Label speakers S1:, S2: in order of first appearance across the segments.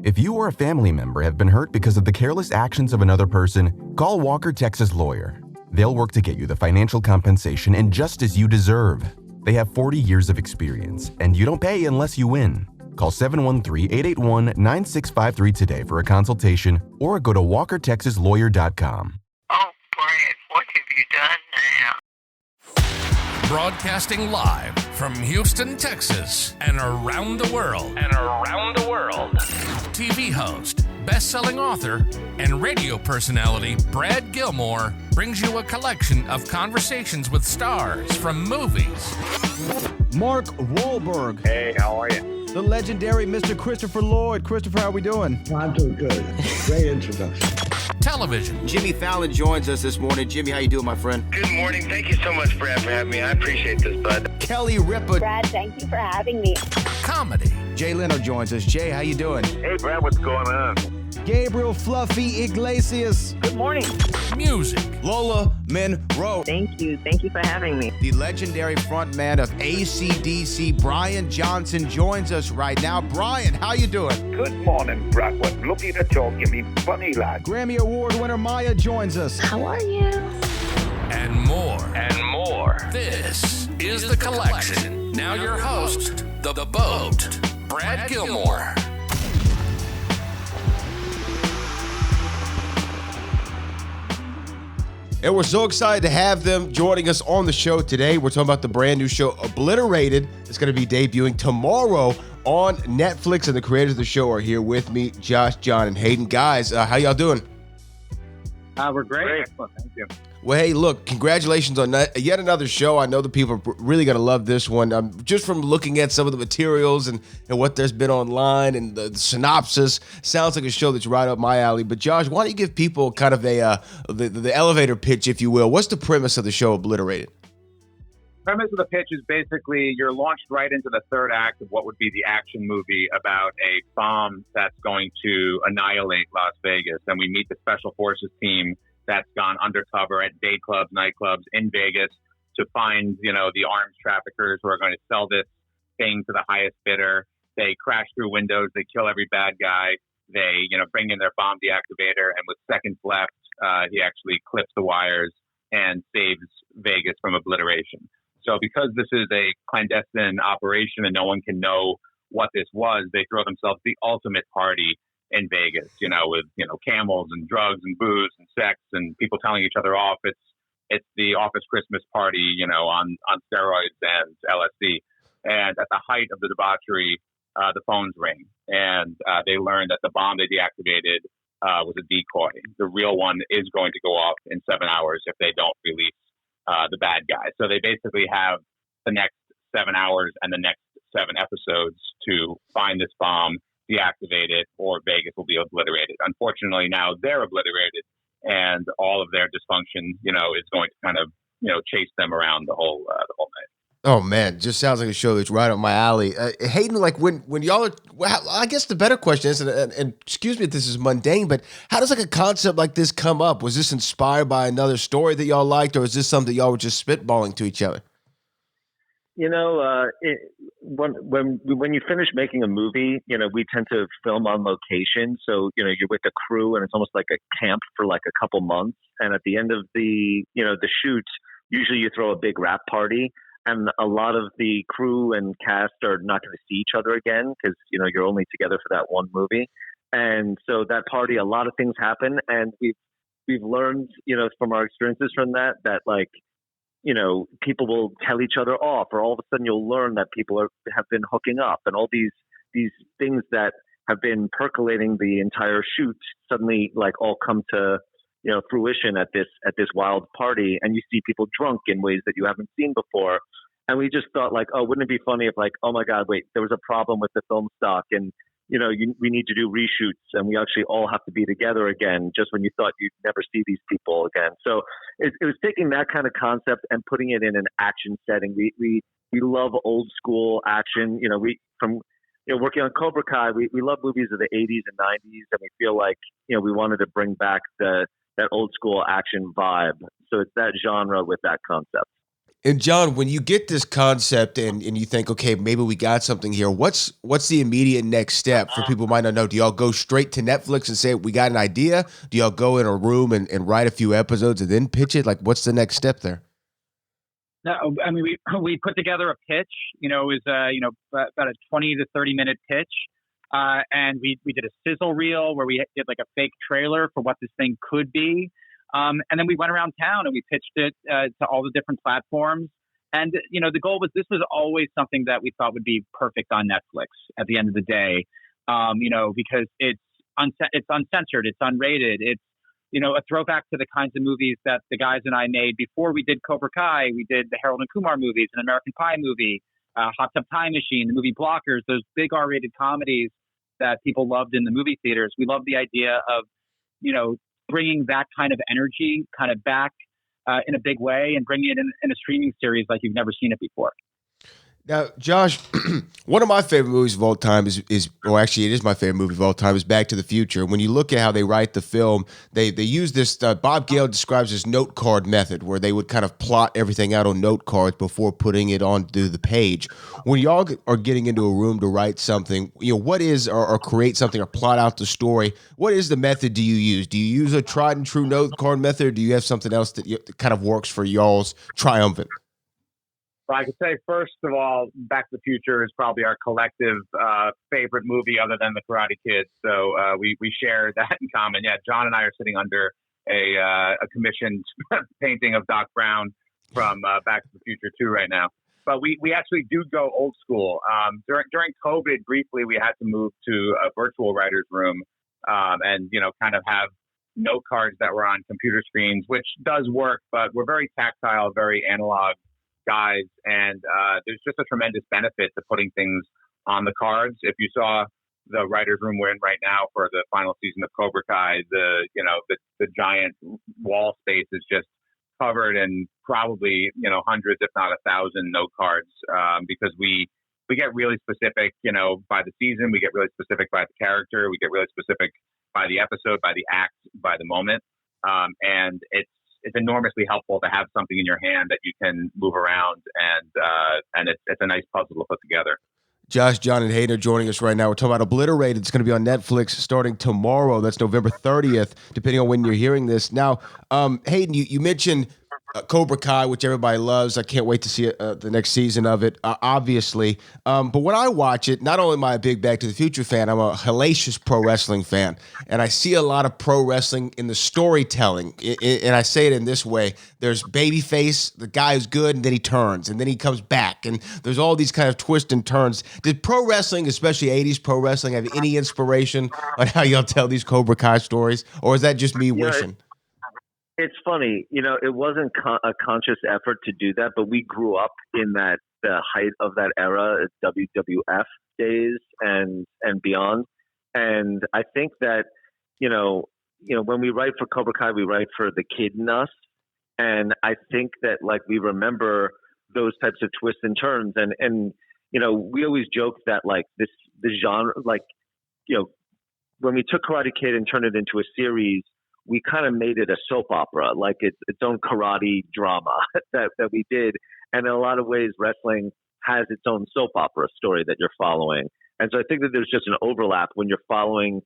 S1: If you or a family member have been hurt because of the careless actions of another person, call Walker, Texas Lawyer. They'll work to get you the financial compensation and justice you deserve. They have 40 years of experience, and you don't pay unless you win. Call 713-881-9653 today for a consultation or go to walkertexaslawyer.com.
S2: Oh, Brad, what have you done now?
S3: Broadcasting live from Houston, Texas, and around the world. TV host, best-selling author, and radio personality Brad Gilmore brings you a collection of conversations with stars from movies.
S4: Mark Wahlberg.
S5: Hey, how are you?
S4: The legendary Mr. Christopher Lloyd. Christopher, how are we doing?
S6: I'm doing good. Great introduction.
S3: Television.
S7: Jimmy Fallon joins us this morning. Jimmy, how you doing, my friend?
S5: Good morning. Thank you so much, Brad, for having me. I appreciate this, bud.
S7: Kelly Ripa.
S8: Brad, thank you for having me.
S3: Comedy.
S4: Jay Leno joins us. Jay, how you doing?
S5: Hey, Brad, what's going on?
S4: Gabriel Fluffy Iglesias.
S8: Good morning.
S3: Music.
S4: Lola Monroe.
S8: Thank you. Thank you for having me.
S7: The legendary frontman of AC/DC, Brian Johnson, joins us right now. Brian, how you doing?
S5: Good morning, Brad. What looking to talk, you me funny lad.
S4: Grammy Award winner Maya joins us.
S8: How are you?
S3: And more. This is The Collection. Now your host, The Boat, Brad Gilmore.
S7: And we're so excited to have them joining us on the show today. We're talking about the brand new show, Obliterated. It's going to be debuting tomorrow on Netflix, and the creators of the show are here with me, Josh, John, and Hayden. Guys, how y'all doing?
S5: We're great. Excellent. Thank you.
S7: Well, hey, look, congratulations on yet another show. I know the people are really going to love this one. Just from looking at some of the materials and what there's been online and the synopsis, sounds like a show that's right up my alley. But Josh, why don't you give people kind of the elevator pitch, if you will? What's the premise of the show, Obliterated?
S9: Premise of the pitch is basically you're launched right into the third act of what would be the action movie about a bomb that's going to annihilate Las Vegas. And we meet the Special Forces team that's gone undercover at day clubs, nightclubs in Vegas to find, the arms traffickers who are going to sell this thing to the highest bidder. They crash through windows. They kill every bad guy. They, bring in their bomb deactivator. And with seconds left, he actually clips the wires and saves Vegas from obliteration. So because this is a clandestine operation and no one can know what this was, they throw themselves the ultimate party in Vegas, with, camels and drugs and booze and sex and people telling each other off. It's the office Christmas party, on steroids and LSD. And at the height of the debauchery, the phones ring and they learn that the bomb they deactivated was a decoy. The real one is going to go off in 7 hours if they don't release the bad guy. So they basically have the next 7 hours and the next 7 episodes to find this bomb, deactivate it, or Vegas will be obliterated. Unfortunately, now they're obliterated, and all of their dysfunction, is going to kind of, chase them around the whole night.
S7: Oh man, just sounds like a show that's right up my alley. Hayden, like when y'all are, well, I guess the better question is, and excuse me if this is mundane, but how does like a concept like this come up? Was this inspired by another story that y'all liked, or is this something y'all were just spitballing to each other?
S10: When you finish making a movie, we tend to film on location. So, you're with the crew and it's almost like a camp for like a couple months. And at the end of the shoot, usually you throw a big wrap party and a lot of the crew and cast are not going to see each other again because, you're only together for that one movie. And so that party, a lot of things happen. And we've learned, from our experiences from that like, people will tell each other off, or all of a sudden you'll learn that people have been hooking up, and all these things that have been percolating the entire shoot suddenly like all come to fruition at this wild party, and you see people drunk in ways that you haven't seen before. And we just thought like, oh, wouldn't it be funny if like, oh my God, wait, there was a problem with the film stock, and we need to do reshoots, and we actually all have to be together again just when you thought you'd never see these people again. So it was taking that kind of concept and putting it in an action setting. We love old school action. Working on Cobra Kai, we love movies of the 80s and 90s, and we feel like, we wanted to bring back that old school action vibe. So it's that genre with that concept.
S7: And John, when you get this concept and you think, okay, maybe we got something here, what's the immediate next step for people who might not know? Do y'all go straight to Netflix and say, we got an idea? Do y'all go in a room and write a few episodes and then pitch it? Like, what's the next step there?
S9: No, I mean, we put together a pitch, it was, about a 20 to 30 minute pitch. And we did a sizzle reel where we did like a fake trailer for what this thing could be. And then we went around town and we pitched it to all the different platforms. And, the goal was this was always something that we thought would be perfect on Netflix at the end of the day, because it's uncensored, it's unrated, it's, a throwback to the kinds of movies that the guys and I made before we did Cobra Kai. We did the Harold and Kumar movies, an American Pie movie, Hot Tub Time Machine, the movie Blockers, those big R-rated comedies that people loved in the movie theaters. We love the idea of, bringing that kind of energy kind of back in a big way and bringing it in a streaming series like you've never seen it before.
S7: Now, Josh, one of my favorite movies of all time it is my favorite movie of all time, is Back to the Future. When you look at how they write the film, they use this, Bob Gale describes this note card method where they would kind of plot everything out on note cards before putting it onto the page. When y'all are getting into a room to write something, what is, or create something or plot out the story, what is the method do you use? Do you use a tried and true note card method, or do you have something else that kind of works for y'all's triumphant?
S9: Well, I could say, first of all, Back to the Future is probably our collective favorite movie other than The Karate Kid. So we share that in common. Yeah, John and I are sitting under a commissioned painting of Doc Brown from Back to the Future 2 right now. But we actually do go old school. During COVID, briefly, we had to move to a virtual writer's room and, kind of have note cards that were on computer screens, which does work, but we're very tactile, very analog guys, and there's just a tremendous benefit to putting things on the cards. If you saw the writer's room we're in right now for the final season of Cobra Kai, the giant wall space is just covered in probably hundreds, if not 1,000 note cards, because we get really specific, by the season, we get really specific by the character, we get really specific by the episode, by the act, by the moment, and it's enormously helpful to have something in your hand that you can move around, and it's a nice puzzle to put together.
S7: Josh, John, and Hayden are joining us right now. We're talking about Obliterated. It's going to be on Netflix starting tomorrow. That's November 30th, depending on when you're hearing this. Now, Hayden, you mentioned Cobra Kai, which everybody loves. I can't wait to see the next season of it, obviously. But when I watch it, not only am I a big Back to the Future fan, I'm a hellacious pro wrestling fan. And I see a lot of pro wrestling in the storytelling. And I say it in this way. There's babyface, the guy is good, and then he turns, and then he comes back. And there's all these kind of twists and turns. Did pro wrestling, especially 80s pro wrestling, have any inspiration on how y'all tell these Cobra Kai stories? Or is that just me wishing?
S10: It's funny, it wasn't a conscious effort to do that, but we grew up in the height of that era, WWF days and beyond. And I think that, when we write for Cobra Kai, we write for the kid in us. And I think that we remember those types of twists and turns. And we always joke that this genre, when we took Karate Kid and turned it into a series, we kind of made it a soap opera, like its own karate drama that we did. And in a lot of ways, wrestling has its own soap opera story that you're following. And so I think that there's just an overlap when you're following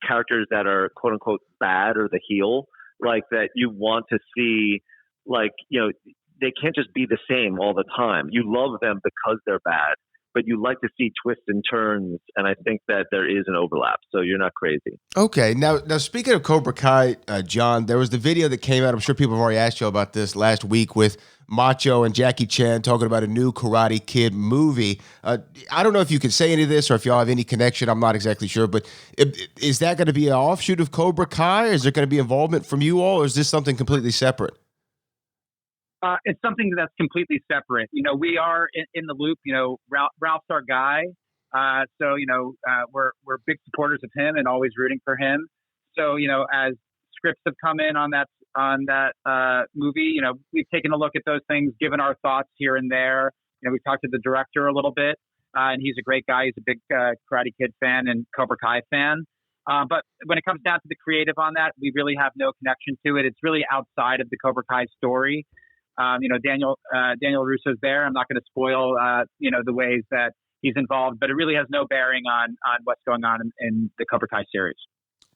S10: characters that are quote unquote bad or the heel, that you want to see, they can't just be the same all the time. You love them because they're bad, but you like to see twists and turns, and I think that there is an overlap, so you're not crazy.
S7: Okay, now speaking of Cobra Kai, John, there was the video that came out, I'm sure people have already asked you about this last week, with Macho and Jackie Chan talking about a new Karate Kid movie. I don't know if you can say any of this or if y'all have any connection, I'm not exactly sure, but is that going to be an offshoot of Cobra Kai? Is there going to be involvement from you all, or is this something completely separate?
S9: It's something that's completely separate. We are in the loop. Ralph's our guy. So we're big supporters of him and always rooting for him. So, as scripts have come in on that movie, we've taken a look at those things, given our thoughts here and there. We've talked to the director a little bit, and he's a great guy. He's a big Karate Kid fan and Cobra Kai fan. But when it comes down to the creative on that, we really have no connection to it. It's really outside of the Cobra Kai story. Daniel Russo's there. I'm not going to spoil, the ways that he's involved, but it really has no bearing on what's going on in the Cobra Kai series.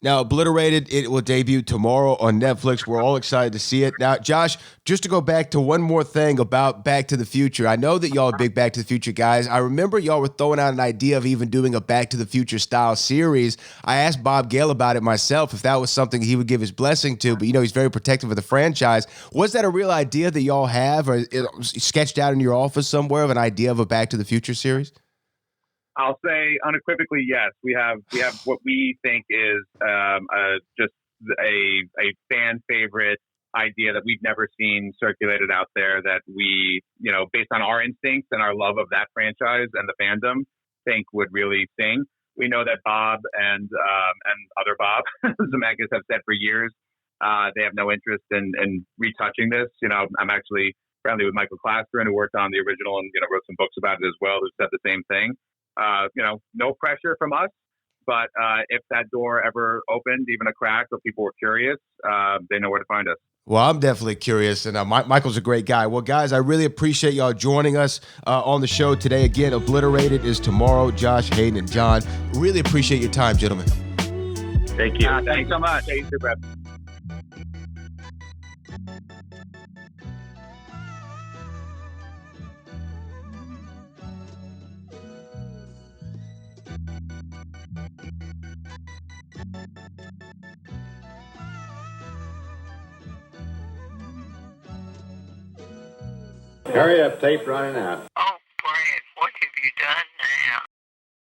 S7: Now, Obliterated, it will debut tomorrow on Netflix. We're all excited to see it. Now, Josh, just to go back to one more thing about Back to the Future. I know that y'all are big Back to the Future guys. I remember y'all were throwing out an idea of even doing a Back to the Future style series. I asked Bob Gale about it myself, if that was something he would give his blessing to, but he's very protective of the franchise. Was that a real idea that y'all have, or sketched out in your office somewhere of an idea of a Back to the Future series?
S9: I'll say unequivocally, yes. We have what we think is just a fan favorite idea that we've never seen circulated out there, that we, based on our instincts and our love of that franchise and the fandom, think would really sing. We know that Bob and other Bob Zemeckis have said for years they have no interest in retouching this. I'm actually friendly with Michael Clasteren, who worked on the original and wrote some books about it as well, who said the same thing. No pressure from us, but if that door ever opened, even a crack, or people were curious, they know where to find us.
S7: Well, I'm definitely curious, and Michael's a great guy. Well, guys, I really appreciate y'all joining us on the show today. Again, Obliterated is tomorrow. Josh, Hayden, and John, really appreciate your time, gentlemen.
S10: Thank you.
S9: Thanks so much. Hey, super.
S6: Hurry up, tape running out.